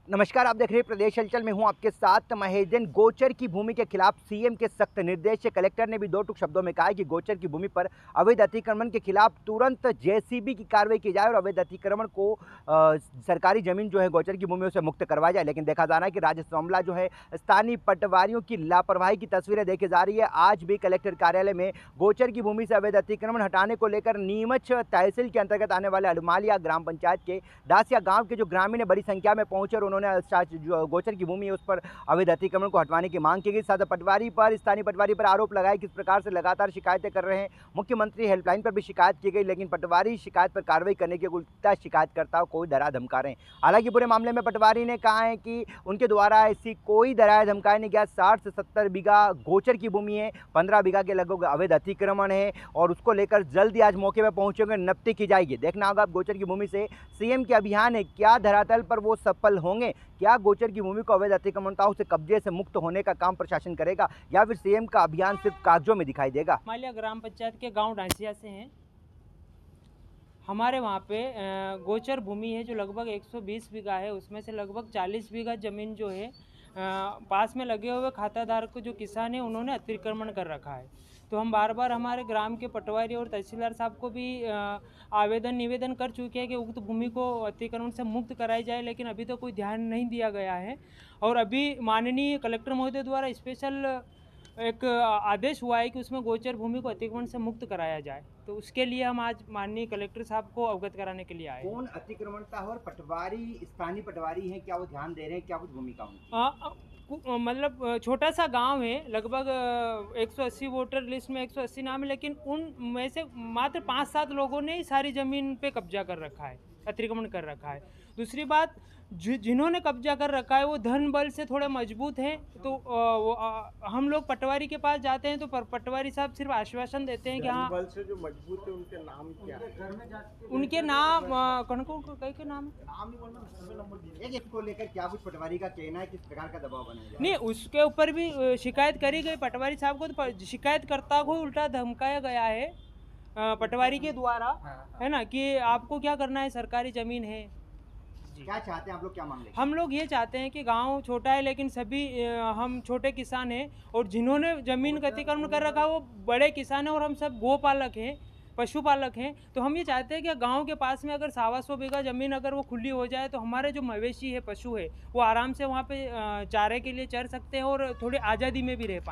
नमस्कार, आप देख रहे हैं प्रदेश हलचल में हूं आपके साथ महेश जैन। गोचर की भूमि के खिलाफ सीएम के सख्त निर्देश से कलेक्टर ने भी दो टूक शब्दों में कहा है कि गोचर की भूमि पर अवैध अतिक्रमण के खिलाफ तुरंत जेसीबी की कार्रवाई की जाए और अवैध अतिक्रमण को सरकारी जमीन जो है गोचर की भूमि से मुक्त करवाया जाए। लेकिन देखा जा रहा है कि राजस्व मामला जो है स्थानीय पटवारियों की लापरवाही की तस्वीरें देखी जा रही है। आज भी कलेक्टर कार्यालय में गोचर की भूमि से अवैध अतिक्रमण हटाने को लेकर नीमच तहसील के अंतर्गत आने वाले अडमालिया ग्राम पंचायत के दासिया गांव के जो ग्रामीण बड़ी संख्या में पहुंचे और उन्होंने जो गोचर की भूमि है उस पर अवैध अतिक्रमण को हटवाने की मांग की गई। साथ स्थानीय पटवारी पर आरोप लगाए किस प्रकार से लगातार शिकायतें कर रहे हैं। मुख्यमंत्री हेल्पलाइन पर भी शिकायत की गई, लेकिन पटवारी शिकायत पर कार्रवाई करने के उल्टा शिकायतकर्ताओं को डरा धमका रहे हैं। हालांकि पूरे मामले में पटवारी ने कहा है कि उनके द्वारा ऐसी कोई डराया धमकाया नहीं गया। 60 से 70 बीघा गोचर की भूमि है, 15 बीघा के लगभग अवैध अतिक्रमण है और उसको लेकर जल्दी आज मौके पर पहुंचेंगे, नपटी की जाएगी। देखना होगा गोचर की भूमि से सीएम के अभियान है, क्या धरातल पर वो सफल होंगे। क्या गोचर की भूमि को अवैध अतिक्रमणताओं से कब्जे से मुक्त होने का काम प्रशासन करेगा या फिर सीएम का अभियान सिर्फ कागजों में दिखाई देगा। मालिया ग्राम पंचायत के गांव डांसिया से हैं। हमारे वहाँ पे गोचर भूमि है जो लगभग 120 बीघा है, उसमें से लगभग 40 बीघा ज़मीन जो है पास में लगे हुए खाताधारक जो किसान है उन्होंने अतिक्रमण कर रखा है। तो हम बार बार हमारे ग्राम के पटवारी और तहसीलदार साहब को भी आवेदन निवेदन कर चुके हैं कि उक्त भूमि को अतिक्रमण से मुक्त कराई जाए, लेकिन अभी तो कोई ध्यान नहीं दिया गया है। और अभी माननीय कलेक्टर महोदय द्वारा स्पेशल एक आदेश हुआ है कि उसमें गोचर भूमि को अतिक्रमण से मुक्त कराया जाए, तो उसके लिए हम आज माननीय कलेक्टर साहब को अवगत कराने के लिए आए। कौन अतिक्रमणता है और पटवारी स्थानीय पटवारी हैं, क्या वो ध्यान दे रहे हैं, क्या कुछ भूमिका उनकी? मतलब छोटा सा गांव है, लगभग 180 वोटर लिस्ट में 180 नाम है, लेकिन उनमें से मात्र 5-7 लोगों ने सारी ज़मीन पे कब्जा कर रखा है, अतिक्रमण कर रखा है। दूसरी बात, जिन्होंने कब्जा कर रखा है वो धन बल से थोड़े मजबूत हैं। तो हम लोग पटवारी के पास जाते हैं तो पटवारी साहब सिर्फ आश्वासन देते हैं कि हाँ, बल से जो मजबूत है उनके नाम क्या है? उनके नाम कौन कई के नाम इसको लेकर क्या कुछ पटवारी का कहना है, किस प्रकार का दबाव बनाया नहीं, उसके ऊपर भी शिकायत करी गई पटवारी साहब को। तो शिकायतकर्ता को उल्टा धमकाया गया है पटवारी के द्वारा, है ना, कि आपको क्या करना है, सरकारी ज़मीन है। क्या चाहते हैं आप लोग, क्या मांग रहे हैं? हम लोग ये चाहते हैं कि गांव छोटा है लेकिन सभी हम छोटे किसान हैं और जिन्होंने ज़मीन का अतिक्रमण कर रखा है वो बड़े किसान हैं और हम सब गोपालक हैं, पशुपालक हैं। तो हम ये चाहते हैं कि गांव के पास में अगर 125 बीघा ज़मीन अगर वो खुली हो जाए तो हमारे जो मवेशी है, पशु है, वो आराम से वहाँ पे चारे के लिए चर सकते हैं और थोड़ी आज़ादी में भी रह पाएँ।